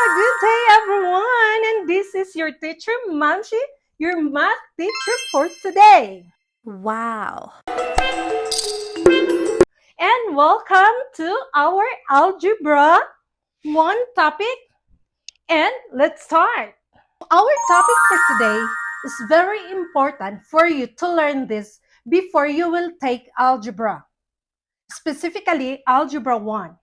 Good day, everyone, and this is your teacher, Manshi, your math teacher for today. Wow. And welcome to our Algebra 1 topic, and let's start. Our topic for today is very important for you to learn this before you will take Algebra, specifically Algebra 1.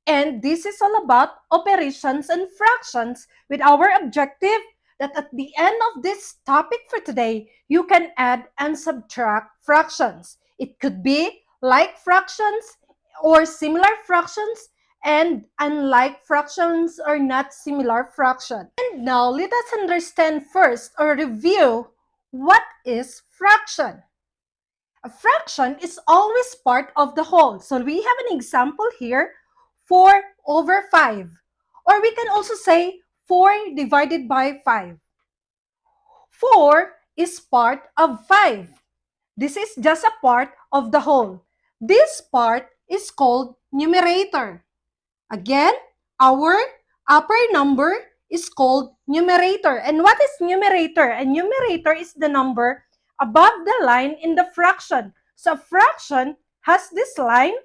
And this is all about operations and fractions with our objective that at the end of this topic for today, you can add and subtract fractions. It could be like fractions or similar fractions and unlike fractions or not similar fraction. And now let us understand first or review what is fraction. A fraction is always part of the whole. So we have an example here, 4 over 5. Or we can also say 4 divided by 5. 4 is part of 5. This is just a part of the whole. This part is called numerator. Again, our upper number is called numerator. And what is numerator? A numerator is the number above the line in the fraction. So fraction has this line,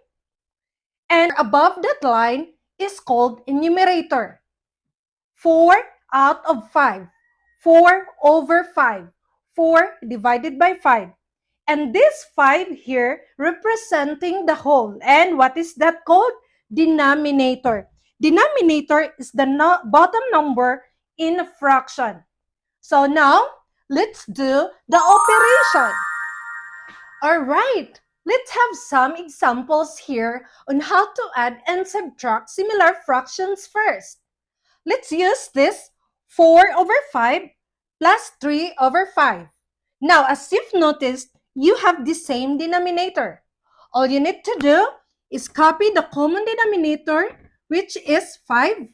and above that line is called a numerator. 4 out of 5. 4 over 5. 4 divided by 5. And this 5 here representing the whole. And what is that called? Denominator. Denominator is the bottom number in a fraction. So now, let's do the operation. Alright, let's have some examples here on how to add and subtract similar fractions first. Let's use this 4 over 5 plus 3 over 5. Now, as you've noticed, you have the same denominator. All you need to do is copy the common denominator, which is 5,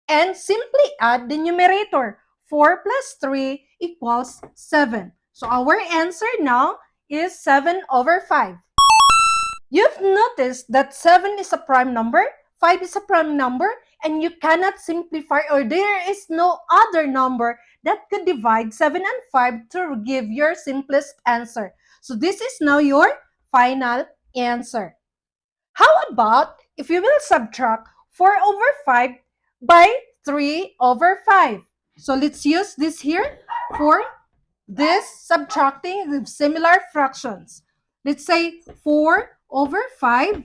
and simply add the numerator. 4 plus 3 equals 7. So our answer now is 7 over 5. You've noticed that 7 is a prime number, 5 is a prime number, and you cannot simplify, or there is no other number that could divide 7 and 5 to give your simplest answer. So this is now your final answer. How about if you will subtract 4 over 5 by 3 over 5? So let's use this here for this subtracting with similar fractions. Let's say 4 over 5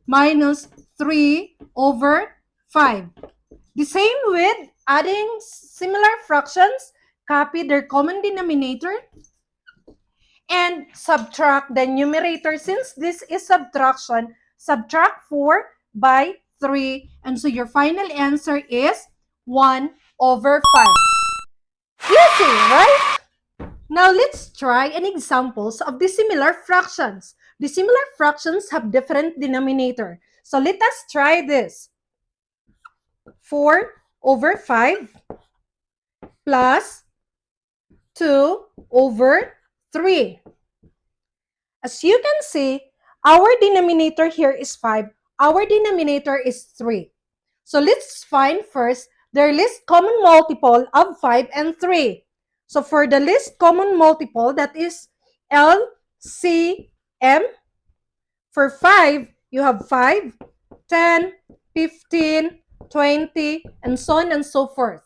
minus 3 over 5. The same with adding similar fractions, copy their common denominator and subtract the numerator. Since this is subtraction, subtract 4 by 3. And so your final answer is 1 over 5. Easy, right? Now let's try an examples of the similar fractions. The similar fractions have different denominator. So let us try this. 4 over 5 plus 2 over 3. As you can see, our denominator here is 5. Our denominator is 3. So let's find first their least common multiple of 5 and 3. So for the least common multiple, that is LCM. For 5, you have 5, 10, 15, 20, and so on and so forth.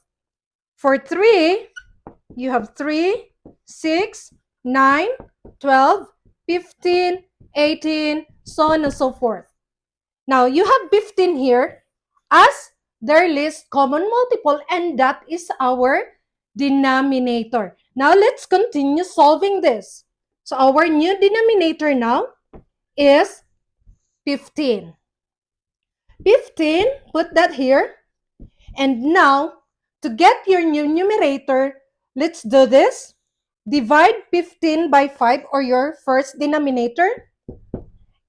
For 3, you have 3, 6, 9, 12, 15, 18, so on and so forth. Now, you have 15 here as their least common multiple, and that is our denominator. Now, let's continue solving this. So, our new denominator now is 15. 15, put that here. And now, to get your new numerator, let's do this. Divide 15 by 5, or your first denominator,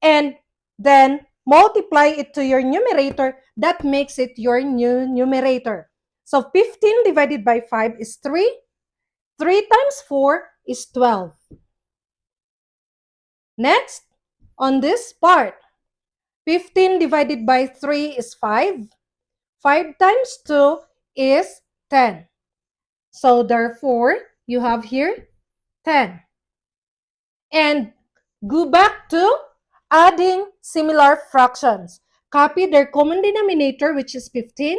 and then multiply it to your numerator. That makes it your new numerator. So 15 divided by 5 is 3. 3 times 4 is 12. Next, on this part, 15 divided by 3 is 5. 5 times 2 is 10. So therefore, you have here 10. And go back to adding similar fractions. Copy their common denominator, which is 15.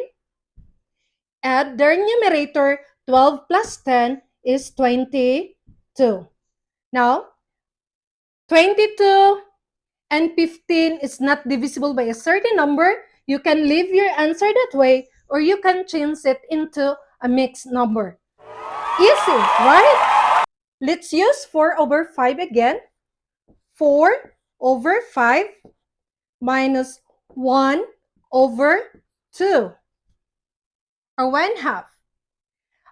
Add their numerator, 12 plus 10 is 22. Now, 22 and 15 is not divisible by a certain number. You can leave your answer that way, or you can change it into a mixed number. Easy, right? Let's use 4 over 5 again. 4 over 5 minus 1 over 2, or 1/2.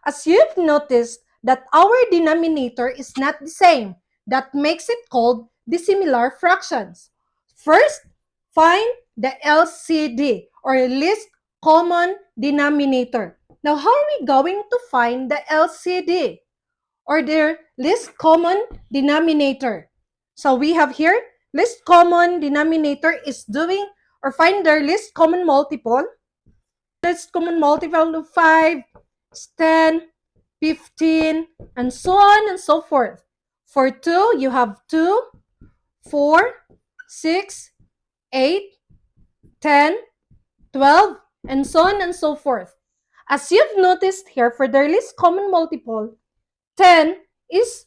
As you've noticed that our denominator is not the same, that makes it called dissimilar fractions. First, find the LCD, or least common denominator. Now, how are we going to find the LCD, or their least common denominator? So we have here, least common denominator is doing, or find their least common multiple. Least common multiple of 5 is 10, 15, and so on and so forth. For 2, you have 2, 4, 6, 8, 10, 12, and so on and so forth. As you've noticed here, for their least common multiple, 10 is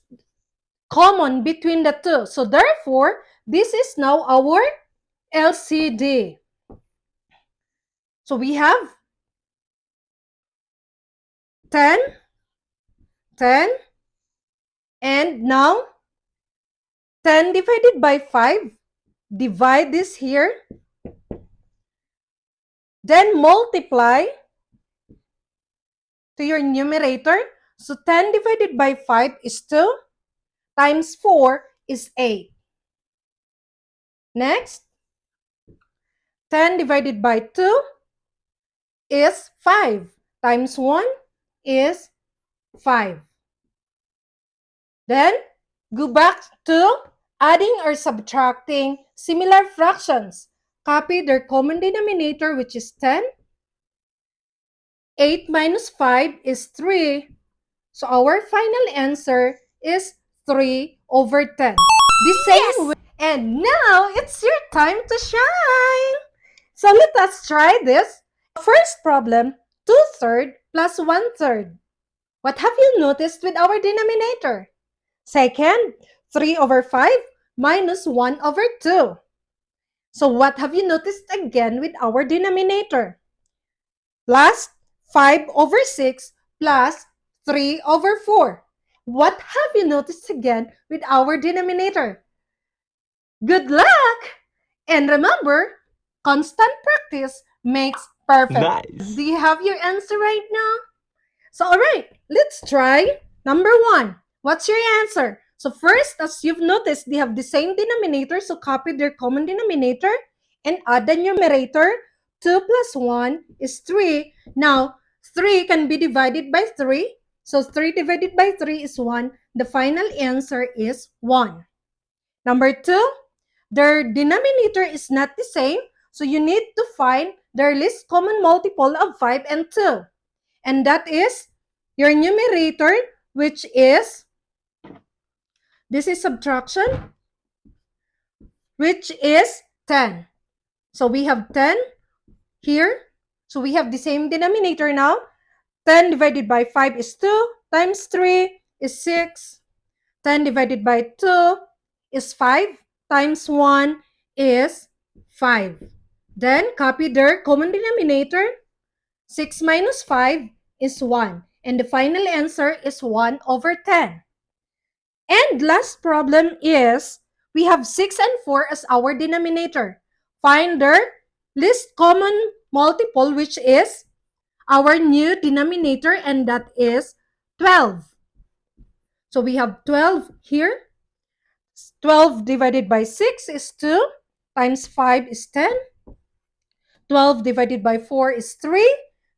common between the two. So therefore, this is now our LCD. So we have 10, 10, and now 10 divided by 5. Divide this here. Then multiply to your numerator. So 10 divided by 5 is 2, times 4 is 8. Next, 10 divided by 2 is 5, times 1 is 5. Then, go back to adding or subtracting similar fractions. Copy their common denominator, which is 10. 8 minus 5 is 3. So our final answer is 3 over 10. The same way. And now, it's your time to shine. So let us try this. First problem, 2/3 plus 1/3. What have you noticed with our denominator? Second, 3 over 5 minus 1 over 2. So what have you noticed again with our denominator? Last, 5 over 6 plus 3 over 4. What have you noticed again with our denominator? Good luck! And remember, constant practice makes perfect. Nice. Do you have your answer right now? So, all right, let's try number 1. What's your answer? So first, as you've noticed, they have the same denominator, so copy their common denominator and add the numerator. 2 plus 1 is 3. Now, 3 can be divided by 3. So 3 divided by 3 is 1. The final answer is 1. Number 2, their denominator is not the same. So you need to find their least common multiple of 5 and 2. And that is your numerator, which is, this is subtraction, which is 10. So we have 10 here. So we have the same denominator now. 10 divided by 5 is 2, times 3 is 6. 10 divided by 2 is 5, times 1 is 5. Then copy their common denominator. 6 minus 5 is 1. And the final answer is 1 over 10. And last problem is, we have 6 and 4 as our denominator. Find their least common multiple, which is our new denominator, and that is 12. So we have 12 here. 12 divided by 6 is 2, times 5 is 10. 12 divided by 4 is 3,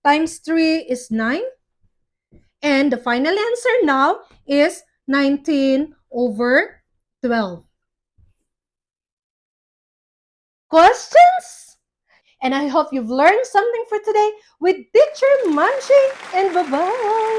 times 3 is 9. And the final answer now is 19 over 12. Questions? And I hope you've learned something for today with Teacher Manji. And bye-bye!